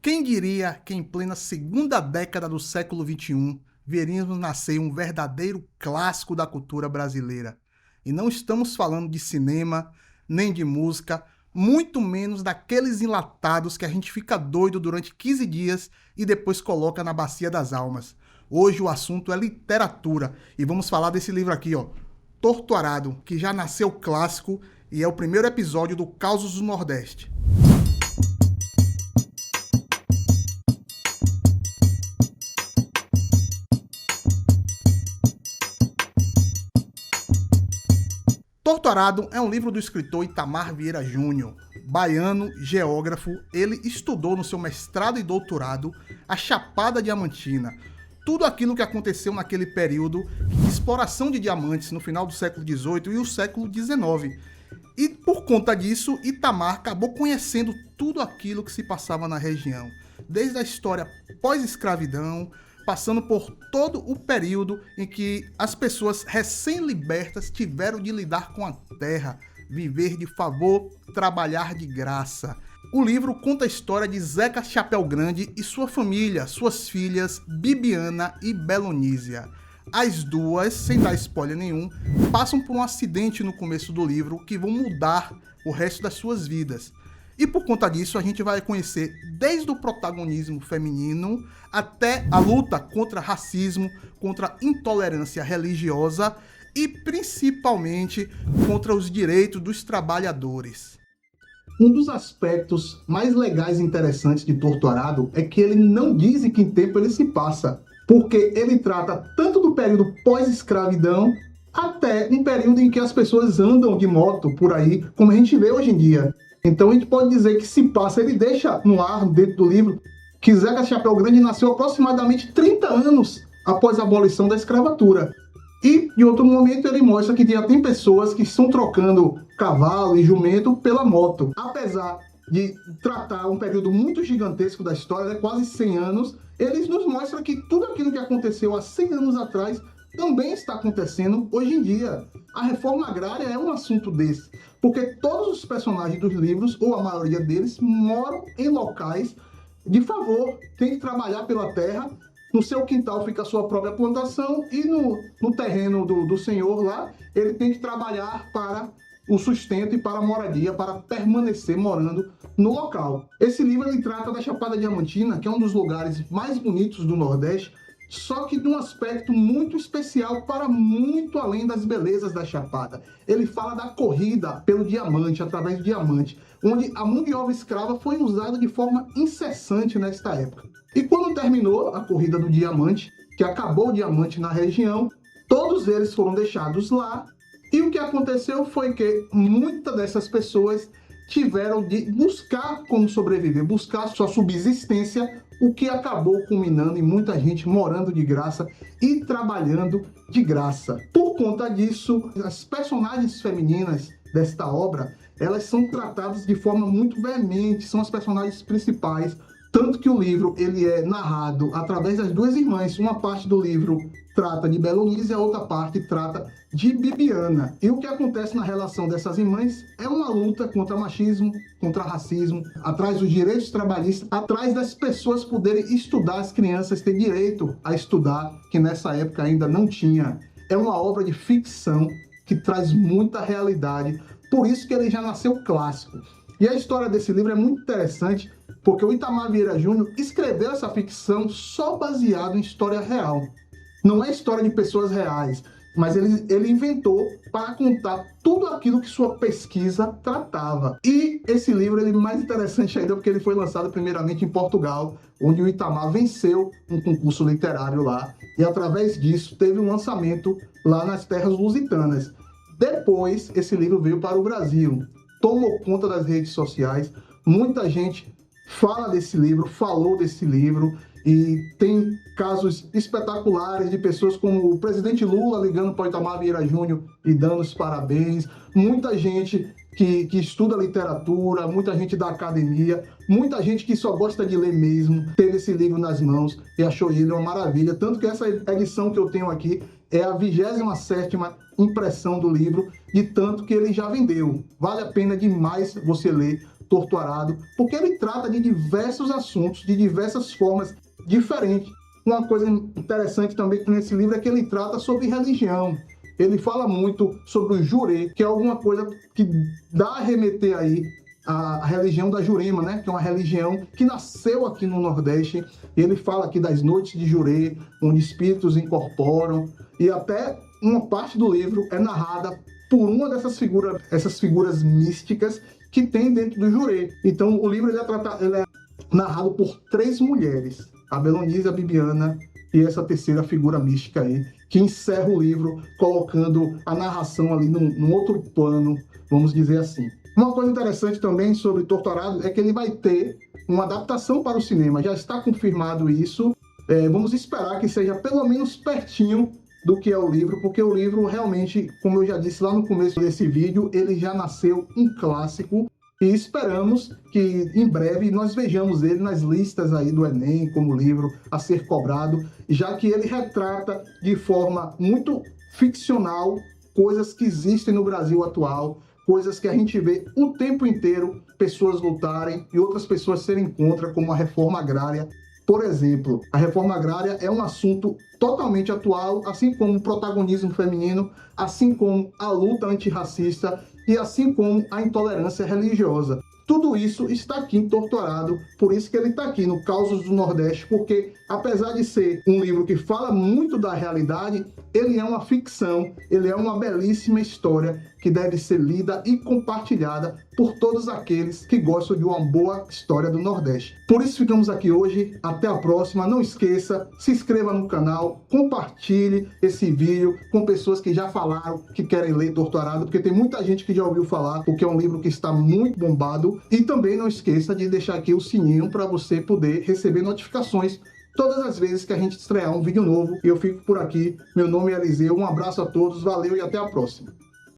Quem diria que em plena segunda década do século XXI veríamos nascer um verdadeiro clássico da cultura brasileira? E não estamos falando de cinema, nem de música, muito menos daqueles enlatados que a gente fica doido durante 15 dias e depois coloca na bacia das almas. Hoje o assunto é literatura e vamos falar desse livro aqui, Torto Arado, que já nasceu clássico e é o primeiro episódio do Causos do Nordeste. Torto Arado é um livro do escritor Itamar Vieira Júnior, baiano, geógrafo. Ele estudou no seu mestrado e doutorado a Chapada Diamantina, tudo aquilo que aconteceu naquele período de exploração de diamantes no final do século XVIII e o século XIX. E por conta disso, Itamar acabou conhecendo tudo aquilo que se passava na região, desde a história pós-escravidão, passando por todo o período em que as pessoas recém-libertas tiveram de lidar com a terra, viver de favor, trabalhar de graça. O livro conta a história de Zeca Chapéu Grande e sua família, suas filhas Bibiana e Belonísia. As duas, sem dar spoiler nenhum, passam por um acidente no começo do livro que vão mudar o resto das suas vidas. E por conta disso, a gente vai conhecer desde o protagonismo feminino até a luta contra racismo, contra intolerância religiosa e principalmente contra os direitos dos trabalhadores. Um dos aspectos mais legais e interessantes de Torto Arado é que ele não diz em que tempo ele se passa, porque ele trata tanto do período pós-escravidão até um período em que as pessoas andam de moto por aí, como a gente vê hoje em dia. Então a gente pode dizer que se passa, ele deixa no ar, dentro do livro, que Zeca Chapéu Grande nasceu aproximadamente 30 anos após a abolição da escravatura. E, em outro momento, ele mostra que já tem pessoas que estão trocando cavalo e jumento pela moto. Apesar de tratar um período muito gigantesco da história, quase 100 anos, eles nos mostram que tudo aquilo que aconteceu há 100 anos atrás também está acontecendo hoje em dia. A reforma agrária é um assunto desse, porque todos os personagens dos livros, ou a maioria deles, moram em locais de favor, tem que trabalhar pela terra, no seu quintal fica a sua própria plantação e no terreno do senhor lá, ele tem que trabalhar para o sustento e para a moradia, para permanecer morando no local. Esse livro ele trata da Chapada Diamantina, que é um dos lugares mais bonitos do Nordeste, só que de um aspecto muito especial para muito além das belezas da Chapada. Ele fala da corrida pelo diamante, através do diamante, onde a mão de obra escrava foi usada de forma incessante nesta época. E quando terminou a corrida do diamante, que acabou o diamante na região, todos eles foram deixados lá, e o que aconteceu foi que muitas dessas pessoas tiveram de buscar como sobreviver, buscar sua subsistência, o que acabou culminando em muita gente morando de graça e trabalhando de graça. Por conta disso, as personagens femininas desta obra, elas são tratadas de forma muito veemente, são as personagens principais, tanto que o livro ele é narrado através das duas irmãs. Uma parte do livro trata de Belonísia e a outra parte trata de Bibiana. E o que acontece na relação dessas irmãs é uma luta contra machismo, contra racismo, atrás dos direitos trabalhistas, atrás das pessoas poderem estudar, as crianças terem direito a estudar, que nessa época ainda não tinha. É uma obra de ficção que traz muita realidade, por isso que ele já nasceu clássico. E a história desse livro é muito interessante, porque o Itamar Vieira Júnior escreveu essa ficção só baseado em história real. Não é história de pessoas reais, mas ele inventou para contar tudo aquilo que sua pesquisa tratava. E esse livro ele é mais interessante ainda porque ele foi lançado primeiramente em Portugal, onde o Itamar venceu um concurso literário lá, e através disso teve um lançamento lá nas terras lusitanas. Depois, esse livro veio para o Brasil, tomou conta das redes sociais, muita gente fala desse livro, falou desse livro, e tem casos espetaculares de pessoas como o presidente Lula ligando para o Itamar Vieira Júnior e dando os parabéns, muita gente que estuda literatura, muita gente da academia, muita gente que só gosta de ler mesmo, teve esse livro nas mãos e achou ele uma maravilha, tanto que essa edição que eu tenho aqui é a 27ª impressão do livro, de tanto que ele já vendeu. Vale a pena demais você ler Torto Arado, porque ele trata de diversos assuntos, de diversas formas diferentes. Uma coisa interessante também nesse livro é que ele trata sobre religião. Ele fala muito sobre o jurê, que é alguma coisa que dá a remeter aí a religião da Jurema, né? Que é uma religião que nasceu aqui no Nordeste. E ele fala aqui das noites de jurê, onde espíritos incorporam. E até uma parte do livro é narrada por uma dessas figuras, essas figuras místicas que tem dentro do jurê. Então o livro ele é narrado por 3 mulheres, a Belonise, a Bibiana e essa terceira figura mística aí, que encerra o livro colocando a narração ali num outro plano, vamos dizer assim. Uma coisa interessante também sobre Torto Arado é que ele vai ter uma adaptação para o cinema, já está confirmado isso. Vamos esperar que seja pelo menos pertinho do que é o livro, porque o livro realmente, como eu já disse lá no começo desse vídeo, ele já nasceu um clássico e esperamos que em breve nós vejamos ele nas listas aí do Enem como livro a ser cobrado, já que ele retrata de forma muito ficcional coisas que existem no Brasil atual, coisas que a gente vê o tempo inteiro pessoas lutarem e outras pessoas serem contra, como a reforma agrária. Por exemplo, a reforma agrária é um assunto totalmente atual, assim como o protagonismo feminino, assim como a luta antirracista e assim como a intolerância religiosa. Tudo isso está aqui em Torto Arado, por isso que ele está aqui no Causos do Nordeste, porque apesar de ser um livro que fala muito da realidade, ele é uma ficção, ele é uma belíssima história que deve ser lida e compartilhada por todos aqueles que gostam de uma boa história do Nordeste. Por isso ficamos aqui hoje, até a próxima. Não esqueça, se inscreva no canal, compartilhe esse vídeo com pessoas que já falaram que querem ler Torto Arado, porque tem muita gente que já ouviu falar, porque é um livro que está muito bombado. E também não esqueça de deixar aqui o sininho para você poder receber notificações todas as vezes que a gente estrear um vídeo novo. Eu fico por aqui. Meu nome é Eliseu. Um abraço a todos, valeu e até a próxima.